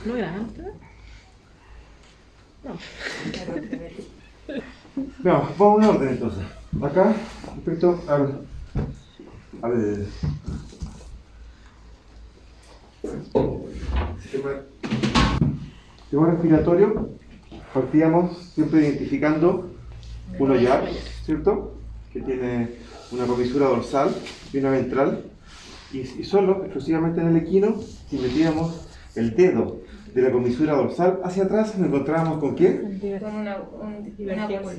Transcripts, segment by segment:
¿No era antes? No. Veamos, vamos en orden entonces. Acá, respecto al sistema respiratorio, partíamos siempre identificando un ollar, ¿cierto? Que tiene una comisura dorsal y una ventral. Y solo, exclusivamente en el equino, si metíamos el dedo de la comisura dorsal hacia atrás, nos encontrábamos con ¿qué? Con un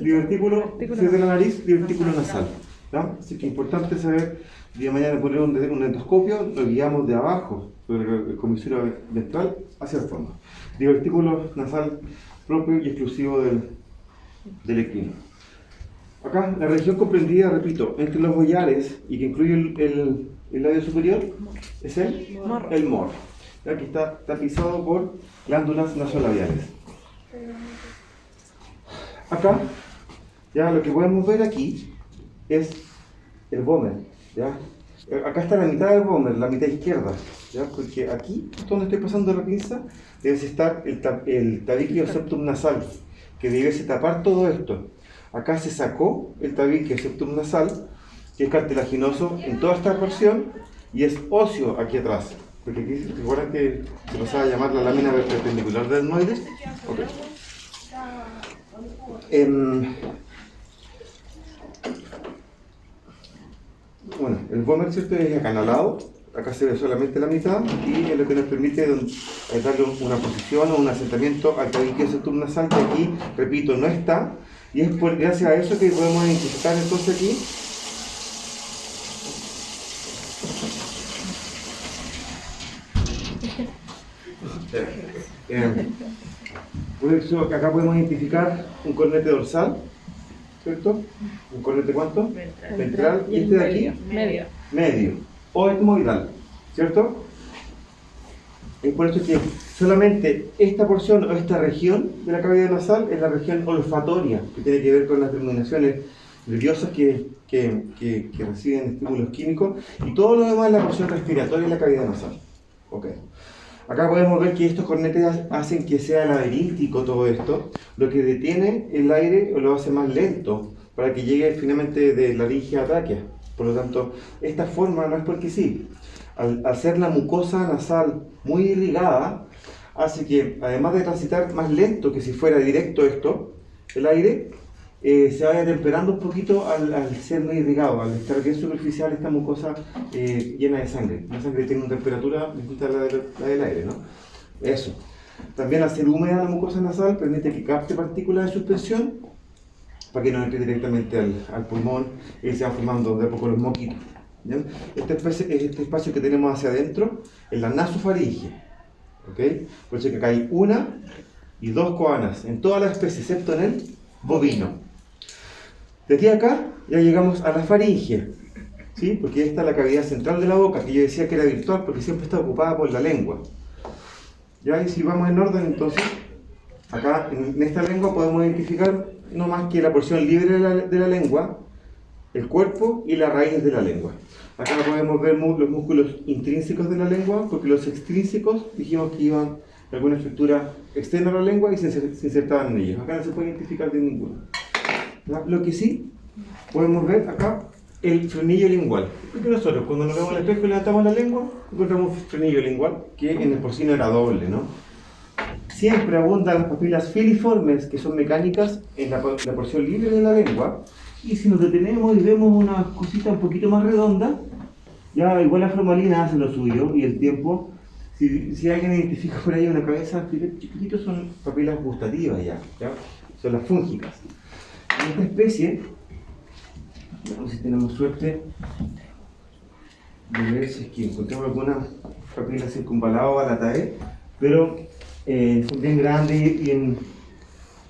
Divertículo desde la nariz, divertículo nasal. ¿Ya? Así que es importante saber, el día de mañana poner un endoscopio, lo guiamos de abajo, sobre la comisura ventral, hacia el fondo. Divertículo nasal propio y exclusivo del equino. Acá, la región comprendida, repito, entre los mollares y que incluye el labio superior, es el morro. Aquí está tapizado por glándulas nasolabiales. Acá, ya lo que podemos ver aquí es el vómer, ¿ya? Acá está la mitad del vómer, la mitad izquierda, ¿ya? Porque aquí, donde estoy pasando la pinza, debe estar el tabiquio septum nasal, que debe tapar todo esto. Acá se sacó el tabique septum nasal, que es cartilaginoso en toda esta porción, y es óseo aquí atrás. Porque aquí, recuerdan que se pasaba a llamar la lámina perpendicular del etmoides. Okay. Bueno, el vómer, ¿cierto?, es acanalado. Acá se ve solamente la mitad y es lo que nos permite darle una posición o un asentamiento al tabique septum nasal, que aquí, repito, no está. Y es gracias a eso que podemos identificar entonces aquí por eso acá podemos identificar un cornete dorsal, ¿cierto? ¿Un cornete cuánto? Ventral. Y este de aquí, medio. O etmoidal, ¿cierto? Es por eso que solamente esta porción o esta región de la cavidad nasal es la región olfatoria, que tiene que ver con las terminaciones nerviosas que reciben estímulos químicos, y todo lo demás es la porción respiratoria de la cavidad nasal. Okay. Acá podemos ver que estos cornetes hacen que sea laberíntico todo esto, lo que detiene el aire o lo hace más lento para que llegue finalmente de laringe a tráquea. Por lo tanto, esta forma no es porque sí. Al ser la mucosa nasal muy irrigada, hace que, además de transitar más lento que si fuera directo esto, el aire se vaya temperando un poquito al ser muy irrigado, al estar bien superficial esta mucosa llena de sangre. La sangre tiene una temperatura distinta a la del aire, ¿no? Eso. También al ser húmeda la mucosa nasal permite que capte partículas de suspensión para que no entre directamente al pulmón y se van formando de a poco los moquitos. ¿Bien? Este espacio que tenemos hacia adentro es la nasofaringe. ¿Okay? Por eso que acá hay una y dos coanas en todas las especies, excepto en el bovino. De aquí a acá ya llegamos a la faringe, ¿sí? Porque esta es la cavidad central de la boca, que yo decía que era virtual porque siempre está ocupada por la lengua. ¿Ya? Y si vamos en orden, entonces, acá en esta lengua podemos identificar no más que la porción libre de la lengua, el cuerpo y las raíces de la lengua. Acá podemos ver los músculos intrínsecos de la lengua, porque los extrínsecos dijimos que iban de alguna estructura externa a la lengua y se insertaban en ellos. Acá no se puede identificar de ninguno. ¿Ya? Lo que sí podemos ver acá, el frenillo lingual. Porque nosotros cuando nos vemos en el espejo y levantamos la lengua, encontramos un frenillo lingual, que en el porcino era doble, ¿no? Siempre abundan las papilas filiformes, que son mecánicas, en la porción libre de la lengua. Y si nos detenemos y vemos una cosita un poquito más redonda, ya igual la formalina hace lo suyo y el tiempo. Si alguien identifica por ahí una cabeza chiquitito, son papilas gustativas ya, son las fúngicas. En esta especie, veamos si tenemos suerte de ver si es que encontramos alguna papila circunvalada o alatae, pero son bien grandes y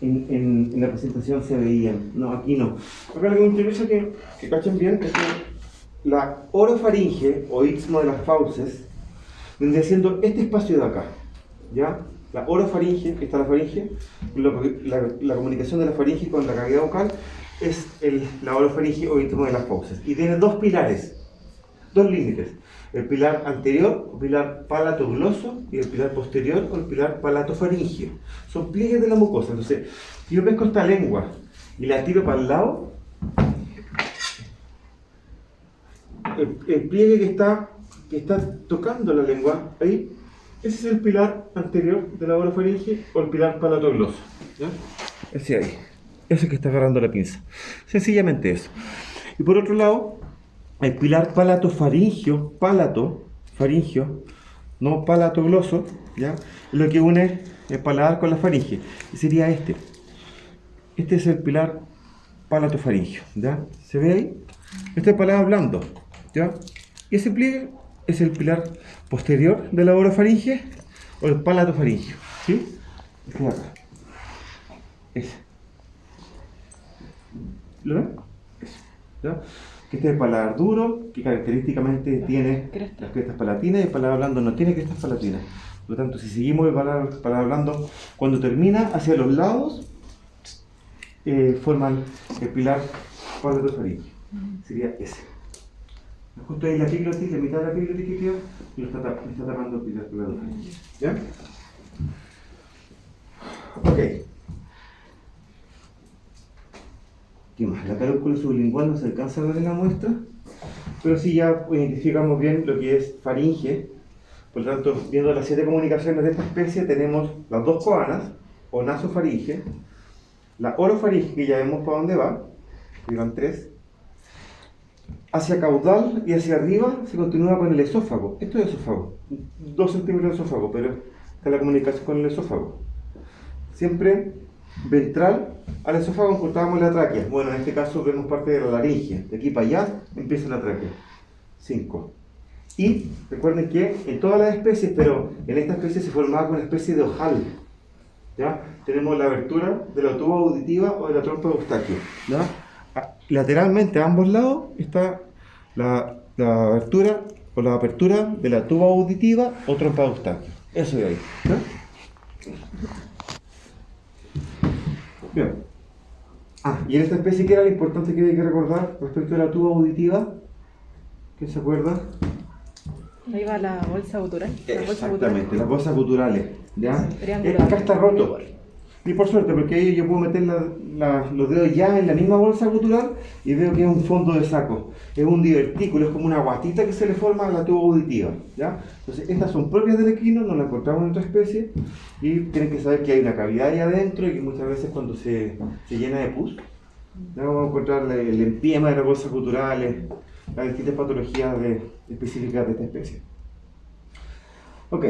en la presentación se veían. No, aquí no. Acá lo que me interesa que cachen bien es que la orofaringe o istmo de las fauces vendría siendo este espacio de acá, ¿ya? La orofaringe, que está la faringe, la comunicación de la faringe con la cavidad vocal es la orofaringe o istmo de las fauces. Y tiene dos pilares, dos límites. el pilar anterior o pilar palatogloso y el pilar posterior o el pilar palatofaringeo. Son pliegues de la mucosa. Entonces, si yo pesco esta lengua y la tiro para el lado, el pliegue que está tocando la lengua ahí, ese es el pilar anterior de la orofaringe o el pilar palatogloso. ¿Ya? Ese ahí. Ese que está agarrando la pinza. Sencillamente eso. Y por otro lado, el pilar palatofaringio, faringio, no palatogloso, ¿ya? Es lo que une el paladar con la faringe. Y sería este. Este es el pilar palatofaringio, ¿ya? ¿Se ve ahí? Este es el paladar blando, ¿ya? Y ese pliegue es el pilar posterior de la orofaringe o el palatofaringio, ¿sí? Este de acá. Ese. ¿Lo ven? Eso, ¿ya? Que este es el paladar duro, que característicamente tiene las crestas palatinas, y el paladar blando no tiene crestas palatinas. Por lo tanto, si seguimos el paladar blando, cuando termina hacia los lados, forman el pilar palatofaringio. Sería ese. Justo ahí la epiglotis, la mitad de la epiglotis que queda, me está tapando el pilar palatofaringio. ¿Ya? Ok. ¿Qué más? La carúncula sublingual no se alcanza a ver en la muestra, pero sí ya identificamos bien lo que es faringe. Por lo tanto, viendo las 7 comunicaciones de esta especie, tenemos las 2 coanas, o nasofaringe, la orofaringe, que ya vemos para dónde va, que van 3, hacia caudal y hacia arriba se continúa con el esófago. Esto es esófago, 2 centímetros de esófago, pero está la comunicación con el esófago. Siempre ventral al esófago encontrábamos la tráquea. Bueno, en este caso vemos parte de la laringe. De aquí para allá empieza la tráquea. 5. Y recuerden que en todas las especies, pero en esta especie se formaba con una especie de ojal. ¿Ya? Tenemos la abertura de la tuba auditiva o de la trompa de Eustaquio. ¿Ya? Lateralmente a ambos lados está la abertura o la apertura de la tuba auditiva o trompa de Eustaquio. Eso de ahí. ¿Ya? Bien. Y en esta especie, ¿qué era lo importante que hay que recordar respecto a la tuba auditiva? ¿Quién se acuerda? Ahí va la bolsa gutural. Exactamente, las bolsas guturales. ¿Ya? Sí, acá está roto. Y por suerte, porque ahí yo puedo meter los dedos ya en la misma bolsa gutural y veo que es un fondo de saco. Es un divertículo, es como una guatita que se le forma a la tuba auditiva. ¿Ya? Entonces, estas son propias del equino, no las encontramos en otra especie. Y tienen que saber que hay una cavidad ahí adentro y que muchas veces cuando se llena de pus, ¿ya? Vamos a encontrar el empiema de las bolsas guturales, las distintas patologías específicas de esta especie. Ok,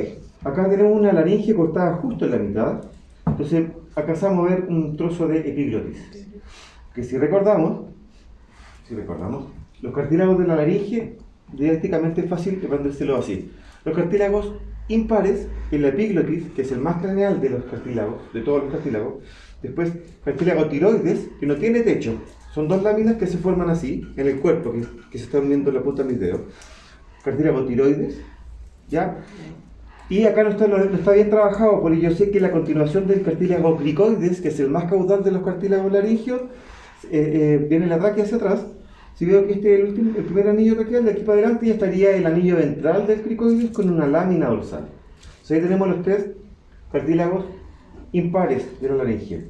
acá tenemos una laringe cortada justo en la mitad. Entonces, alcanzamos a ver un trozo de epiglotis. Que si recordamos, los cartílagos de la laringe, didácticamente es fácil aprendérselo así. Los cartílagos impares en la epiglotis, que es el más craneal de los cartílagos, de todos los cartílagos. Después, cartílago tiroides, que no tiene techo. Son 2 láminas que se forman así, en el cuerpo, que se están viendo en la punta de mis dedos. Cartílago tiroides, ¿ya? Y acá no está bien trabajado, porque yo sé que la continuación del cartílago cricoides, que es el más caudal de los cartílagos laringeos, viene la tráquea hacia atrás. Si veo que este es el primer anillo traqueal, de aquí para adelante ya estaría el anillo ventral del cricoides con una lámina dorsal. Entonces ahí tenemos los 3 cartílagos impares de la laringe: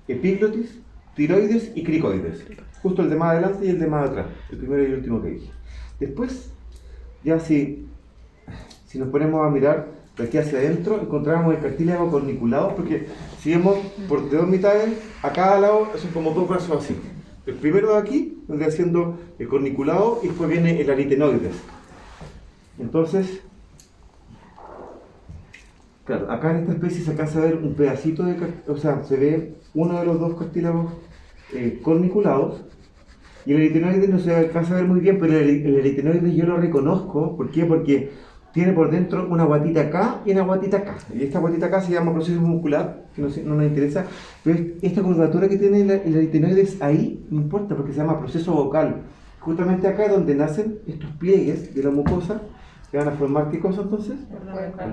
epiglotis, tiroides y cricoides. Justo el de más adelante y el de más atrás, el primero y el último que dije. Después, ya si nos ponemos a mirar de aquí hacia adentro, encontramos el cartílago corniculado, porque si vemos de 2 mitades, a cada lado son como 2 brazos así. El primero de aquí vendría siendo el corniculado y después viene el aritenoides. Entonces, claro, acá en esta especie se alcanza a ver un pedacito se ve uno de los 2 cartílagos corniculados, y el aritenoides no se alcanza a ver muy bien, pero el aritenoides yo lo reconozco. ¿Por qué? Porque tiene por dentro una guatita acá y una guatita acá. Y esta guatita acá se llama proceso muscular, que no nos interesa. Pero esta curvatura que tiene el aritenoides ahí, no importa, porque se llama proceso vocal. Justamente acá es donde nacen estos pliegues de la mucosa, que van a formar, ¿qué cosa entonces?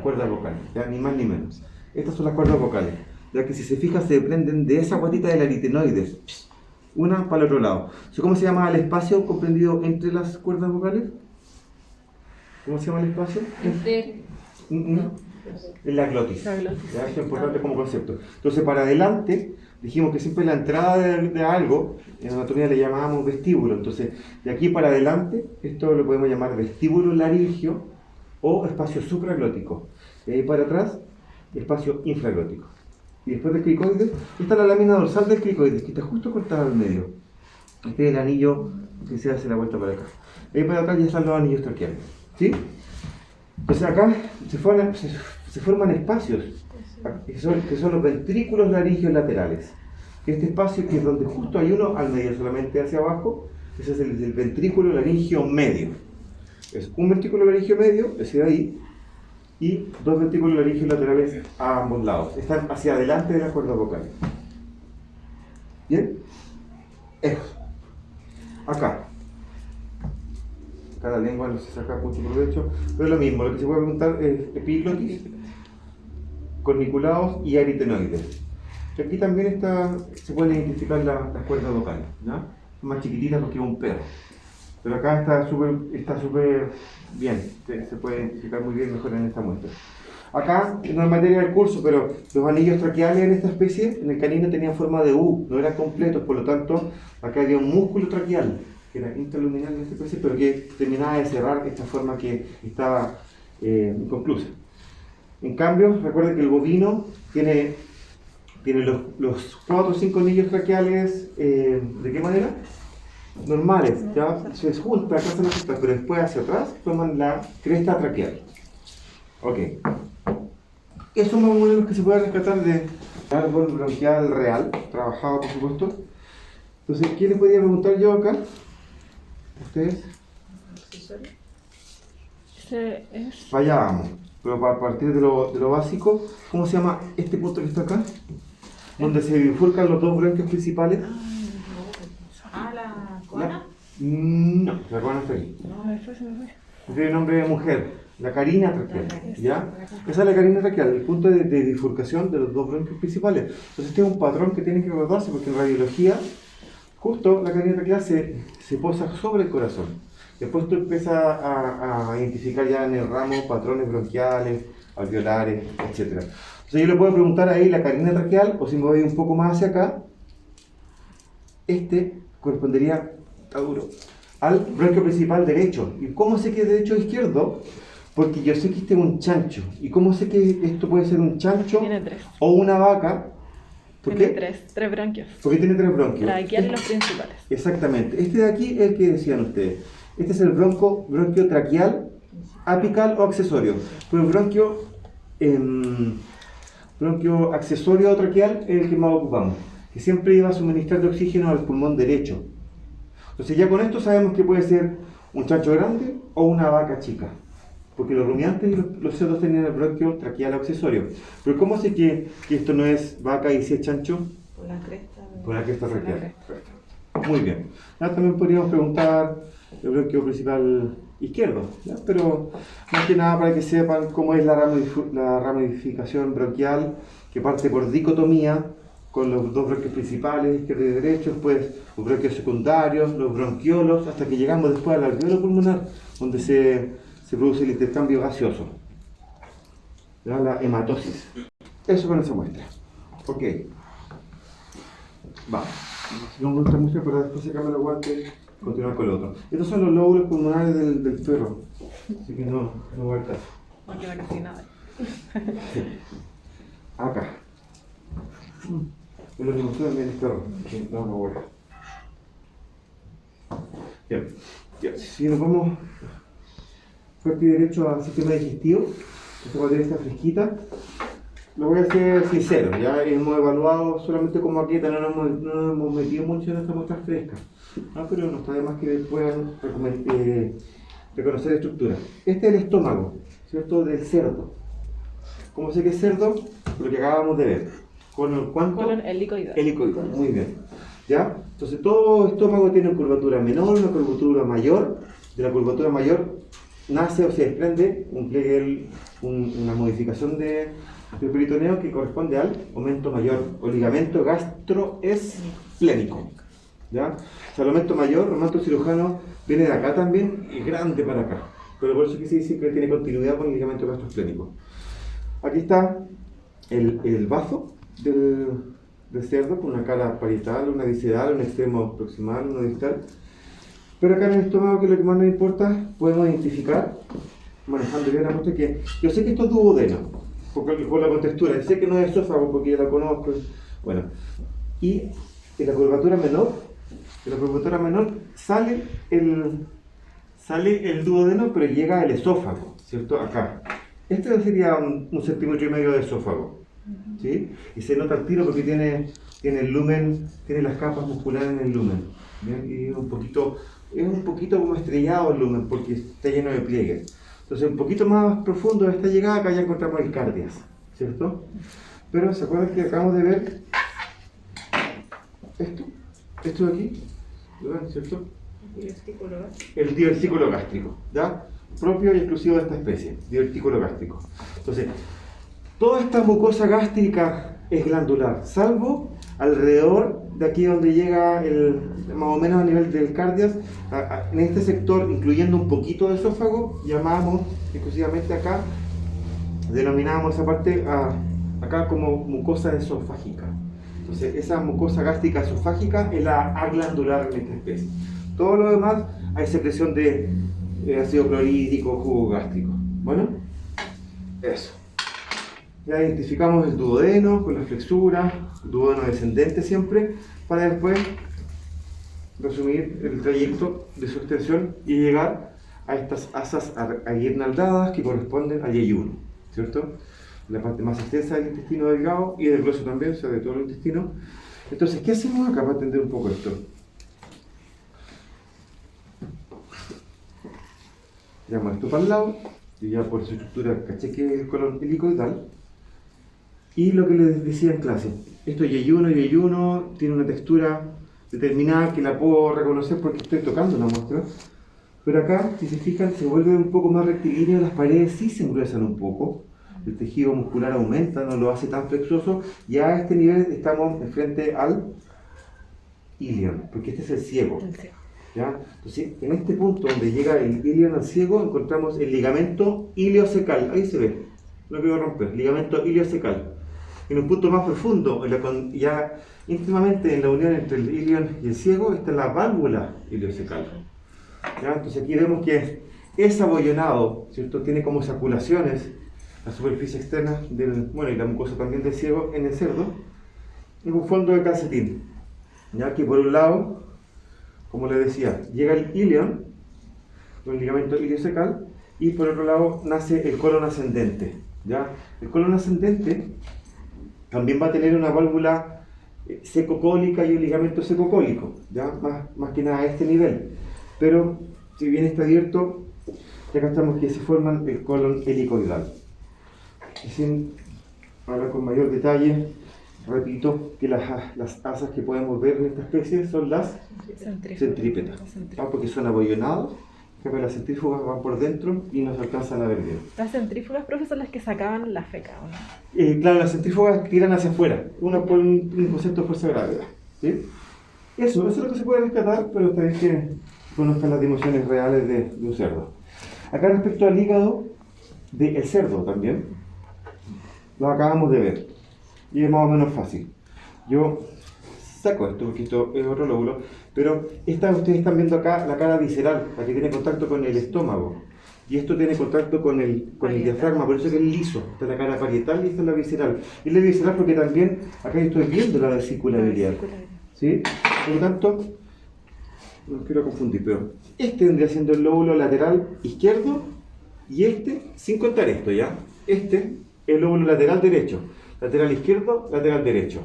Cuerdas vocales, ya, ni más ni menos. Estas son las cuerdas vocales, ya que si se fijan se desprenden de esa guatita del aritenoides, una para el otro lado. ¿Cómo se llama el espacio comprendido entre las cuerdas vocales? ¿Cómo se llama el espacio? No. En la glotis. La glotis. ¿Ya? Esto es importante como concepto. Entonces, para adelante, dijimos que siempre la entrada de algo, en anatomía le llamábamos vestíbulo. Entonces, de aquí para adelante, esto lo podemos llamar vestíbulo laringio o espacio supraglótico. De ahí para atrás, espacio infraglótico. Y después del cricoides, esta es la lámina dorsal del cricoides, que está justo cortada al medio. Este es el anillo que se hace la vuelta para acá. De ahí para atrás ya están los anillos traqueales. ¿Sí? Entonces acá se forman espacios, que son los ventrículos laringeos laterales. Este espacio, que es donde justo hay uno al medio, solamente hacia abajo, ese es el ventrículo laringeo medio. Es un ventrículo laringeo medio, ese de ahí, y dos ventrículos laringeos laterales a ambos lados. Están hacia adelante de la cuerda vocal. ¿Bien? Eso. Acá la lengua no se saca mucho provecho, pero es lo mismo. Lo que se puede preguntar es epiglotis, corniculados y aritenoides. Y aquí también se pueden identificar las cuerdas vocales, ¿ya? Son más chiquititas porque es un perro. Pero acá está súper bien, se puede identificar muy bien, mejor en esta muestra. Acá, no es materia del curso, pero los anillos traqueales en esta especie, en el canino, tenían forma de U, no eran completos, por lo tanto, acá había un músculo traqueal, que era intraluminal en esta especie, pero que terminaba de cerrar esta forma que estaba inconclusa. En cambio, recuerden que el bovino tiene los 4 o 5 anillos traqueales, ¿de qué manera? Normales, ya se junta, acá se nos junta, pero después hacia atrás toman la cresta traqueal. Ok. Eso más o menos lo que se puede rescatar de árbol bronquial real, trabajado por supuesto. Entonces, ¿quién les podría preguntar yo acá? ¿Ustedes? Allá vamos. Pero para partir de lo básico, ¿cómo se llama este punto que está acá? Donde se bifurcan los dos bronquios principales. ¿La cona? No, la cona está aquí. No, después se me fue. Tiene nombre de mujer. La carina traqueal, ¿ya? Esa es la carina traqueal, el punto de bifurcación de los dos bronquios principales. Entonces este es un patrón que tienen que recordarse, porque en radiología, justo la carina traqueal se posa sobre el corazón. Después tú empiezas a identificar ya en el ramo patrones bronquiales, alveolares, etc. Entonces yo le puedo preguntar ahí la carina traqueal, o si me voy un poco más hacia acá, este correspondería, está duro, al bronquio principal derecho. ¿Y cómo sé que es derecho o izquierdo? Porque yo sé que este es un chancho. ¿Y cómo sé que esto puede ser un chancho? Tiene 3. O una vaca. ¿Por Tiene qué? 3 bronquios. Porque tiene 3 bronquios. Traqueal los principales. Exactamente. Este de aquí es el que decían ustedes. Este es el bronquio traqueal, apical o accesorio. Pero el bronquio accesorio o traqueal es el que más ocupamos, que siempre iba a suministrar de oxígeno al pulmón derecho. Entonces ya con esto sabemos que puede ser un chancho grande o una vaca chica, porque los rumiantes y los cerdos tenían el bronquio traqueal o accesorio. Pero ¿cómo sé que esto no es vaca y si es chancho? Por la cresta. Por la cresta traqueal. Perfecto. Muy bien. Ya también podríamos preguntar el bronquio principal izquierdo, ¿ya? Pero más que nada para que sepan cómo es la ramificación bronquial, que parte por dicotomía, con los dos bronquios principales, izquierdo y derecho, después los bronquios secundarios, los bronquiolos, hasta que llegamos después al alveolo pulmonar, donde se produce el intercambio gaseoso, ¿ya? La hematosis. Eso con esa muestra. Ok. Vamos. No me gusta mucho, pero después sacarme los guantes y continuar con el otro. Estos son los lóbulos pulmonares del perro, así que no va al caso. No queda casi nada. Acá. Es lo que mostró también el perro, que no lo vuelve. Bien. Si nos vamos fuerte y derecho al sistema digestivo, esta materia está fresquita. Lo voy a ser sincero, ya hemos evaluado solamente como maqueta, no nos hemos metido mucho en estas muestras frescas, ¿no? Pero no está de más que puedan reconocer estructuras. Este es el estómago, ¿cierto? Del cerdo. ¿Cómo sé que es cerdo? Lo que acabamos de ver. ¿Con cuánto? Colon helicoidal. Helicoidal, muy bien. ¿Ya? Entonces todo estómago tiene una curvatura menor, una curvatura mayor. De la curvatura mayor nace o se desprende un pliegue, una modificación del peritoneo que corresponde al aumento mayor o ligamento gastroesplénico. ¿Ya? O sea, el aumento mayor, el aumento cirujano, viene de acá también y grande para acá. Pero por eso que se dice que tiene continuidad con el ligamento gastroclénico. Aquí está el bazo del cerdo, con una cara parietal, una visceral, un extremo proximal, uno distal. Pero acá en el estómago, que es lo que más nos importa, podemos identificar, manejando bien la muestra, que yo sé que esto es duodeno, por la contextura, sé que no es esófago porque ya la conozco. Bueno, y en la curvatura menor sale el duodeno, pero llega el esófago, ¿cierto? Acá. Este sería un centímetro y medio de esófago, ¿sí? Y se nota el tiro porque tiene el lumen, tiene las capas musculares en el lumen, ¿bien? Y es un poquito como estrellado el lumen porque está lleno de pliegues. Entonces, un poquito más profundo de esta llegada, acá ya encontramos el cardias, ¿cierto? Pero, ¿se acuerdan que acabamos de ver esto de aquí? ¿Cierto? El divertículo gástrico, ¿ya? Propio y exclusivo de esta especie, divertículo gástrico. Entonces, toda esta mucosa gástrica es glandular, salvo alrededor de aquí donde llega más o menos a nivel del cardias, en este sector, incluyendo un poquito de esófago, llamamos exclusivamente acá, denominábamos esa parte acá como mucosa esofágica. Entonces, esa mucosa gástrica esofágica es la aglandular en esta especie. Todo lo demás hay secreción de ácido clorhídrico, jugo gástrico. Bueno, eso. Ya identificamos el duodeno con la flexura, duodeno descendente siempre, para después resumir el trayecto de su extensión y llegar a estas asas aguinaldadas que corresponden al yeyuno, ¿cierto? La parte más extensa del intestino delgado y del grueso también, o sea, de todo el intestino. Entonces, ¿qué hacemos acá para entender un poco esto? Llamo esto para el lado, y ya por su estructura caché que es el colon helicoidal. Y lo que les decía en clase, esto es yeyuno, tiene una textura determinada que la puedo reconocer porque estoy tocando una muestra. Pero acá, si se fijan, se vuelve un poco más rectilíneo, las paredes sí se engruesan un poco, el tejido muscular aumenta, no lo hace tan flexoso, y a este nivel estamos frente al ilion, porque este es el ciego. ¿Ya? Entonces, en este punto donde llega el ilion al ciego, encontramos el ligamento iliocecal, ahí se ve, no quiero romper, ligamento iliocecal. En un punto más profundo, ya íntimamente en la unión entre el ilion y el ciego, está la válvula iliocecal. ¿Ya? Entonces aquí vemos que es abollonado, ¿cierto? Tiene como saculaciones la superficie externa y la mucosa también del ciego en el cerdo, en un fondo de calcetín. Ya que por un lado, como les decía, llega el ilion, el ligamento iliocecal, y por otro lado nace el colon ascendente. ¿Ya? El colon ascendente también va a tener una válvula secocólica y un ligamento secocólico, ¿ya? Más que nada a este nivel. Pero si bien está abierto, ya acá estamos que se forman el colon helicoidal. Y sin hablar con mayor detalle, repito que las asas que podemos ver en esta especie son las centrípetas, porque son abollonados, que las centrífugas van por dentro y no se alcanzan a ver bien. Las centrífugas, profe, son las que sacaban la feca, ¿o no? Claro, las centrífugas tiran hacia afuera, una por un concepto de fuerza de gravedad, ¿sí? Eso es lo que se puede rescatar, pero esta vez que conozcan las dimensiones reales de un cerdo. Acá respecto al hígado del cerdo también, lo acabamos de ver, y es más o menos fácil. Yo saco esto, porque esto es otro lóbulo, pero ustedes están viendo acá la cara visceral, la que tiene contacto con el estómago, y esto tiene contacto con el diafragma, por eso es que es liso. Esta es la cara parietal y esta es la visceral. Y la visceral porque también acá estoy viendo la vesícula biliar, ¿sí? Por lo tanto, no quiero confundir, pero este vendría siendo el lóbulo lateral izquierdo, y sin contar esto, ¿ya? El lóbulo lateral derecho, lateral izquierdo, lateral derecho,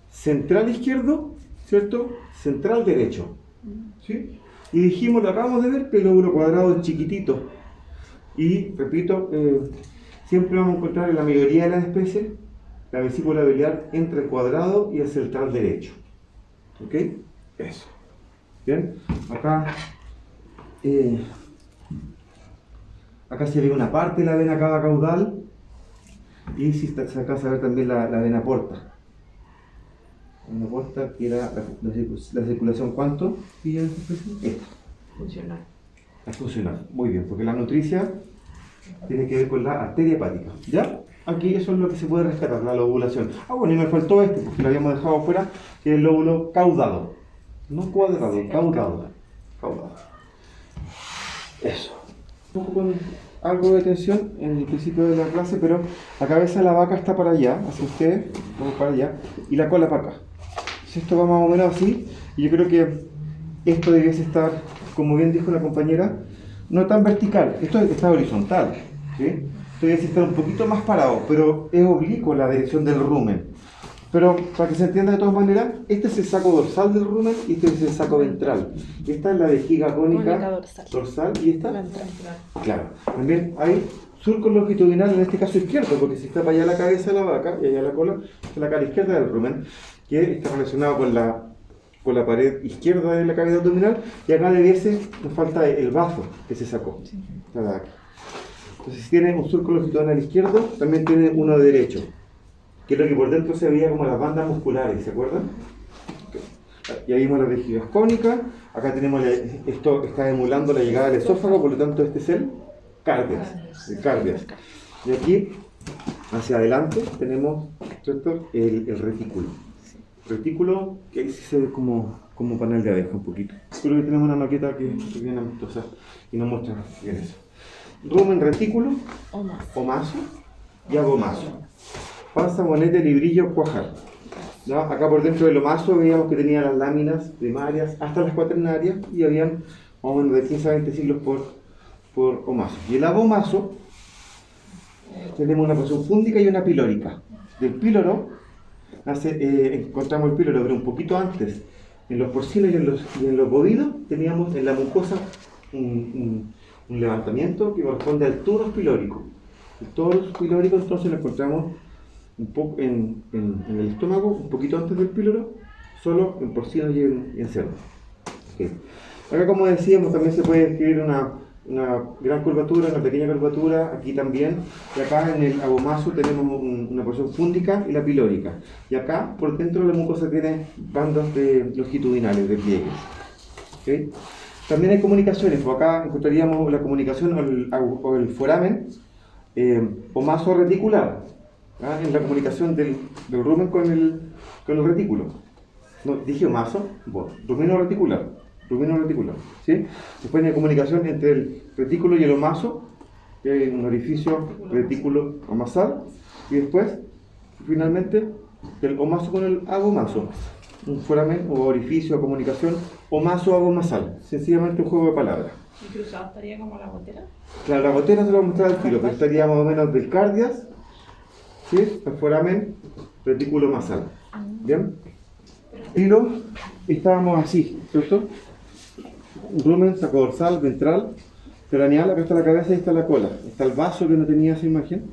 central izquierdo, ¿cierto? Central derecho, ¿sí? Y dijimos, lo acabamos de ver, que el lóbulo cuadrado es chiquitito. Y, repito, siempre vamos a encontrar en la mayoría de las especies la vesícula biliar entre el cuadrado y el central derecho. ¿Ok? Eso. Bien, acá se ve una parte de la vena cava caudal, y si se alcanza a ver también la vena porta. La vena porta, que era la circulación, ¿cuánto? Esta. Funcional. Es funcional. Muy bien, porque la nutricia tiene que ver con la arteria hepática. ¿Ya? Aquí eso es lo que se puede rescatar, la lobulación. Ah, bueno, y me faltó este, porque lo habíamos dejado fuera, que es el lóbulo caudado. No cuadrado, caudado. Caudado. Eso. Un poco con algo de tensión en el principio de la clase, pero la cabeza de la vaca está para allá, hacia ustedes, vamos para allá, y la cola para acá. Si esto va más o menos así, y yo creo que esto debiese estar, como bien dijo la compañera, no tan vertical, esto está horizontal, ¿sí? Esto debiese estar un poquito más parado, pero es oblicuo la dirección del rumen. Pero para que se entienda de todas maneras, este es el saco dorsal del rumen y este es el saco ventral. Esta es la vejiga cónica dorsal y esta Ventral. claro. También hay surco longitudinal, en este caso izquierdo, porque si está para allá la cabeza de la vaca y allá la cola, es la cara izquierda del rumen, que está relacionado con la pared izquierda de la cavidad abdominal, y acá debiese, nos falta el bazo que se sacó. Sí. Está de aquí. Entonces, si tiene un surco longitudinal izquierdo, también tiene uno derecho, que es lo que por dentro se veía como las bandas musculares, ¿se acuerdan? Y ahí vimos las vejigas cónicas, acá tenemos, esto está emulando la llegada del esófago, por lo tanto este es el cardias. Y aquí, hacia adelante, tenemos, ¿cierto?, el retículo. Retículo, que ahí sí se ve como panel de abeja un poquito. Creo que tenemos una maqueta que es bien amistosa y nos muestra bien eso. Rumen, retículo, omaso y abomaso. Panza, bonete, librillo, cuajar. ¿Ya? Acá por dentro del omaso veíamos que tenía las láminas primarias hasta las cuaternarias y habían más o menos de 15 a 20 ciclos por omaso. Y el abomaso tenemos una porción fúndica y una pilórica. Del píloro encontramos el píloro, pero un poquito antes. En los porcinos y en los bovinos teníamos en la mucosa un levantamiento que corresponde al torus pilórico. El torus pilórico entonces lo encontramos un poco en el estómago, un poquito antes del píloro, solo en porcinos y en cerdo. Okay. Acá, como decíamos, también se puede describir una gran curvatura, una pequeña curvatura, aquí también, y acá en el abomaso tenemos una porción fúndica y la pilórica, y acá por dentro la mucosa tiene bandas longitudinales de pliegues. Okay. También hay comunicaciones, pues acá encontraríamos la comunicación o el foramen omaso reticular, en la comunicación del rumen con el retículo. No, dije omaso, bueno, rumeno reticular, ¿sí? Después hay comunicación entre el retículo y el omaso, que hay un orificio retículo omasal, y después, finalmente, el omaso con el abomaso, un foramen o orificio de comunicación omaso-abomasal, sencillamente un juego de palabras. ¿Y cruzado estaría como la gotera? Claro, la gotera se lo voy a mostrar al tiro, pero estaría más o menos del cardias, ¿sí? El foramen retículo omasal. ¿Bien? Y estábamos así, ¿cierto? Rumen, saco dorsal, ventral, craneal, acá está la cabeza y está la cola. Está el vaso que no tenía esa imagen.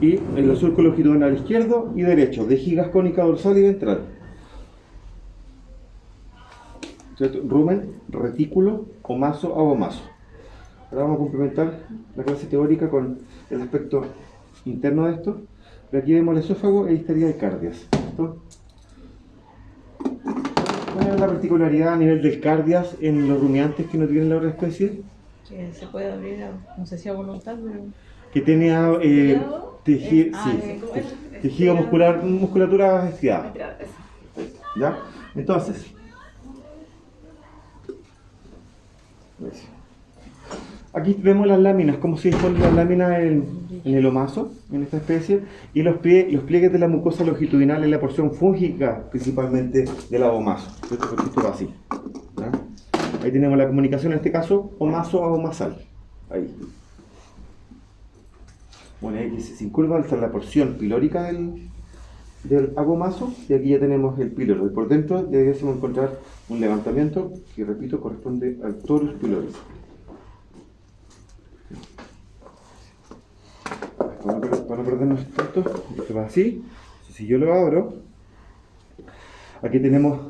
Y en los surcos longitudinal izquierdo y derecho, vejigas cónica dorsal y ventral. ¿Cierto? Rumen, retículo, omaso, abomaso. Ahora vamos a complementar la clase teórica con el aspecto interno de esto. De aquí vemos el esófago y ahí estaría el cardias. ¿Cierto? ¿Cuál es la particularidad a nivel del cardias en los rumiantes que no tienen la otra especie? Que se puede abrir, no sé si a voluntad, pero... Que tiene tejido muscular, musculatura estriada. ¿Ya? Entonces, aquí vemos las láminas, como se disponen las láminas en el omaso, en esta especie, y los pliegues de la mucosa longitudinal en la porción fúngica, principalmente del abomaso. Porque esto va así. ¿Ya? Ahí tenemos la comunicación, en este caso, omaso-abomasal. Ahí. Bueno, ahí se incurva hasta la porción pilórica del abomaso, y aquí ya tenemos el píloro. Y por dentro deberíamos encontrar un levantamiento que, repito, corresponde al torus pilórico. Para no perdernos esto, esto va así. Si yo lo abro, aquí tenemos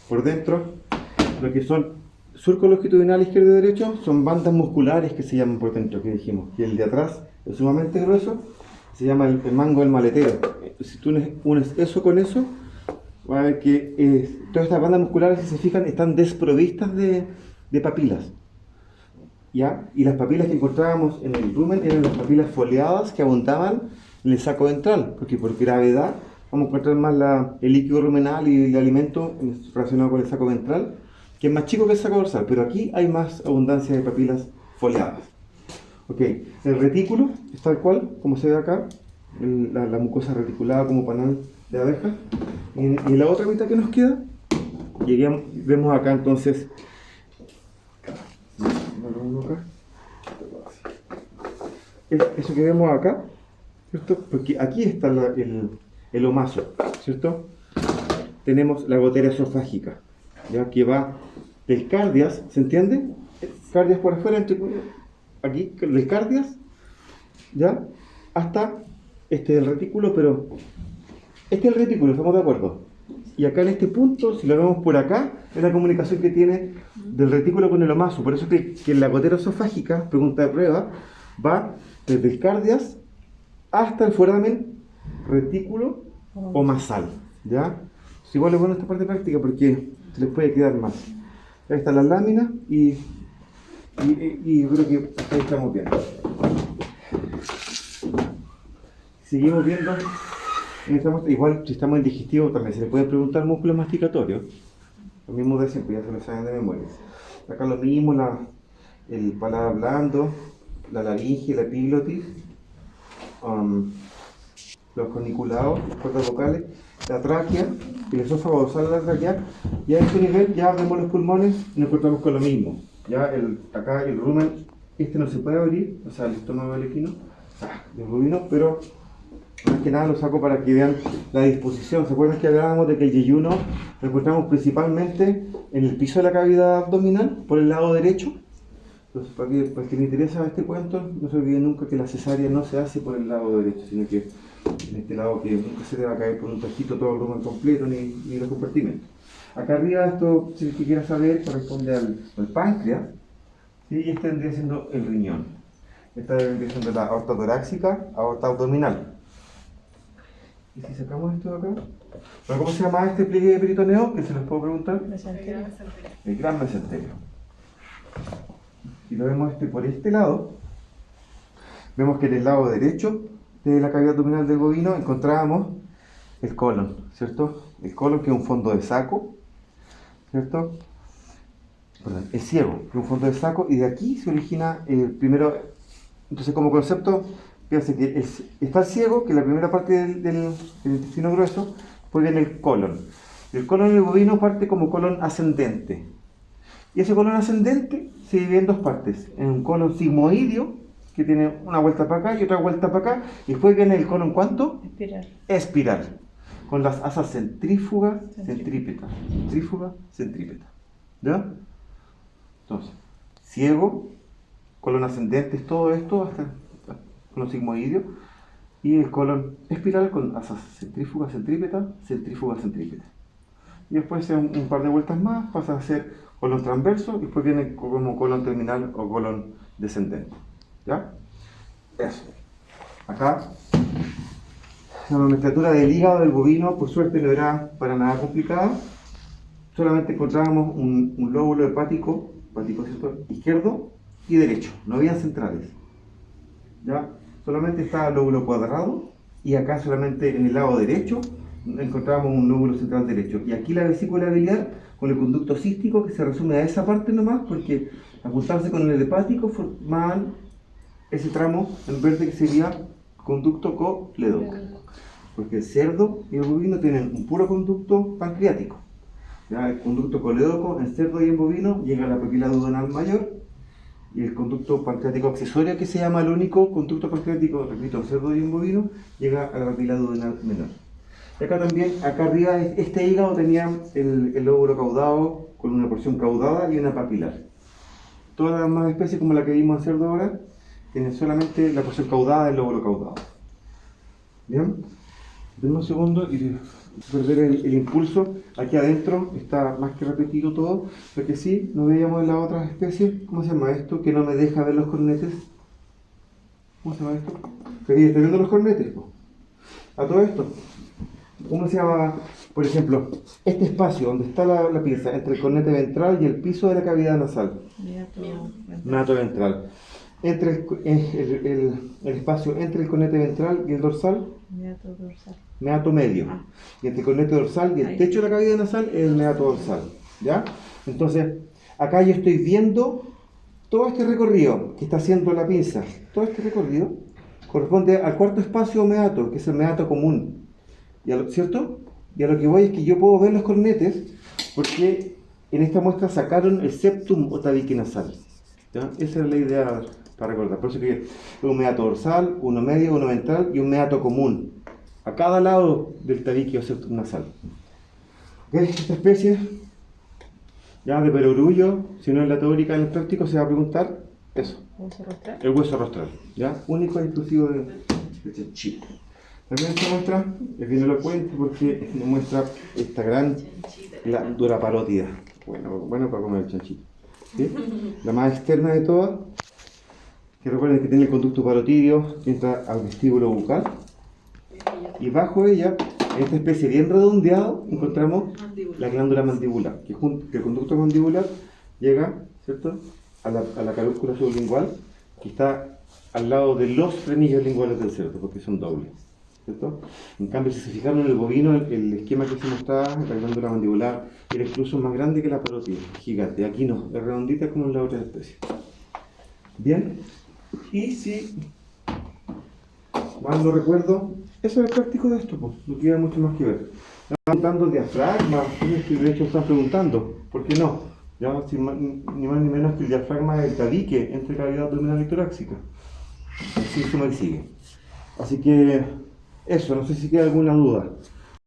por dentro lo que son surco longitudinal izquierdo y derecho, son bandas musculares que se llaman por dentro, que dijimos. Y el de atrás es sumamente grueso, se llama el mango del maletero. Si tú unes eso con eso, vas a ver que todas estas bandas musculares, si se fijan, están desprovistas de papilas. ¿ya? Y las papilas que encontrábamos en el rumen eran las papilas foliadas que abundaban en el saco ventral, porque por gravedad vamos a encontrar más el líquido rumenal y el alimento relacionado con el saco ventral, que es más chico que el saco dorsal, pero aquí hay más abundancia de papilas foliadas. Ok, el retículo es tal cual, como se ve acá, la mucosa reticulada como panal de abeja. Y la otra mitad que nos queda, vemos acá entonces, eso que vemos acá, ¿cierto? Porque aquí está el omaso, ¿cierto? Tenemos la gotera esofágica, ya que va del cardias, ¿se entiende? Cardias por afuera, aquí, del cardias, ¿ya? Hasta el retículo, pero este es el retículo, ¿estamos de acuerdo? Y acá en este punto, si lo vemos por acá, es la comunicación que tiene del retículo con el omaso. Por eso que la gotera esofágica, pregunta de prueba, va desde el cardias hasta el foramen retículo omasal, ¿ya? Igual es bueno esta parte práctica porque se les puede quedar más. Ahí están las láminas y yo creo que hasta ahí estamos bien. Seguimos viendo, igual si estamos en digestivo también se le puede preguntar músculos masticatorios. Lo mismo de siempre, ya se lo saben de memoria. Acá lo mismo, el paladar blando, la laringe, la epiglotis, los corniculados, las cuerdas vocales, la tráquea, el esófago dorsal de la tráquea, y a este nivel ya vemos los pulmones y nos encontramos con lo mismo. Ya acá el rumen, no se puede abrir, o sea, el estómago alequino, el rubino, pero más que nada lo saco para que vean la disposición. ¿Se acuerdan que hablábamos de que el yeyuno lo encontramos principalmente en el piso de la cavidad abdominal, por el lado derecho? Entonces, para que me interesa este cuento, no se olviden nunca que la cesárea no se hace por el lado derecho, sino que en este lado que nunca se te va a caer por un tajito todo el rumen completo, ni los compartimentos. Acá arriba, esto, si el que quiera saber, corresponde al páncreas, ¿sí? Y este vendría siendo el riñón. Esta vendría siendo la aorta torácica, aorta abdominal. ¿Y si sacamos esto de acá? Bueno, ¿cómo se llama este pliegue peritoneo? ¿Que se les puedo preguntar? Mesenterio. El gran mesenterio. Si lo vemos por este lado, vemos que en el lado derecho de la cavidad abdominal del bovino encontrábamos el colon, ¿cierto? El colon, que es un fondo de saco, ¿cierto? Perdón, el ciego, que es un fondo de saco, y de aquí se origina el primero. Entonces, como concepto, fíjense que está el ciego, que es la primera parte del intestino grueso, después viene el colon. El colon del bovino parte como colon ascendente. Y ese colon ascendente se divide en dos partes. En un colon sigmoideo, que tiene una vuelta para acá y otra vuelta para acá. Y después viene el colon, ¿cuánto? Espiral. Espiral. Con las asas centrífuga, centrípeta. Centrífuga, centrípeta. ¿Ya? Entonces, ciego, colon ascendente, es todo esto hasta el colon sigmoideo. Y el colon espiral con asas centrífuga, centrípeta, centrífuga, centrípeta. Y después, un par de vueltas más, pasa a ser colon transverso y después viene como colon terminal o colon descendente. ¿Ya? Eso. Acá, la nomenclatura del hígado del bovino, por suerte, no era para nada complicada. Solamente encontrábamos un lóbulo hepático, ¿cierto?, izquierdo y derecho. No había centrales. ¿Ya? Solamente estaba el lóbulo cuadrado y acá solamente en el lado derecho encontrábamos un lóbulo central derecho. Y aquí la vesícula biliar con el conducto cístico, que se resume a esa parte nomás, porque al juntarse con el hepático formaban ese tramo en verde que sería conducto coledoco. Porque el cerdo y el bovino tienen un puro conducto pancreático. ¿Ya? El conducto coledoco en cerdo y en bovino llega a la papila duodenal mayor, y el conducto pancreático accesorio, que se llama el único conducto pancreático, repito, en cerdo y en bovino, llega a la papila duodenal menor. Y acá también, acá arriba, este hígado tenía el lóbulo caudado con una porción caudada y una papilar. Todas las demás especies, como la que vimos en cerdo ahora, tienen solamente la porción caudada del lóbulo caudado. ¿Bien? Denme un segundo y perder el impulso. Aquí adentro está más que repetido todo, porque sí, no veíamos en las otras especies. ¿Cómo se llama esto? Que no me deja ver los cornetes. ¿Cómo se llama esto? ¿Estoy viendo los cornetes? A todo esto. ¿Cómo se llama? Por ejemplo, este espacio donde está la pinza entre el cornete ventral y el piso de la cavidad nasal. Meato ventral. Entre el espacio entre el cornete ventral y el dorsal. Meato dorsal. Meato medio. Y entre el cornete dorsal y el techo de la cavidad nasal es el meato dorsal. ¿Ya? Entonces, acá yo estoy viendo todo este recorrido que está haciendo la pinza. Todo este recorrido corresponde al cuarto espacio meato, que es el meato común. ¿Cierto? Y a lo que voy es que yo puedo ver los cornetes porque en esta muestra sacaron el septum o tabique nasal. ¿Ya? Esa es la idea para recordar. Por eso que es un meato dorsal, uno medio, uno ventral y un meato común a cada lado del tabique o septum nasal. ¿Okay? Esta especie ya de perogrullo, si no en la teórica, en el práctico se va a preguntar eso. ¿Hueso rostral? El hueso rostral, ¿ya? Único y exclusivo de chanchito. También esta muestra es bien elocuente porque nos muestra esta gran glándula parótida. Bueno para comer el chanchito. ¿Sí? La más externa de todas, que recuerden que tiene el conducto parotidio que entra al vestíbulo bucal. Y bajo ella, en esta especie bien redondeado, encontramos la glándula mandibular, que el conducto mandibular llega, ¿cierto?, a la carúncula sublingual, que está al lado de los frenillos linguales del cerdo, porque son dobles, ¿cierto? En cambio, si se fijaron en el bovino, el esquema que se mostraba, la glándula mandibular era incluso más grande que la parótida, gigante. Aquí no, es redondita como en la otra especie. Bien, y si mal no recuerdo, eso es el práctico de esto, pues, no queda mucho más que ver. Están preguntando diafragma, de hecho están preguntando, ¿por qué no? Ya, ni más ni menos que el diafragma del tabique entre cavidad abdominal y torácica. Así suma y sigue. Así que eso, no sé si queda alguna duda.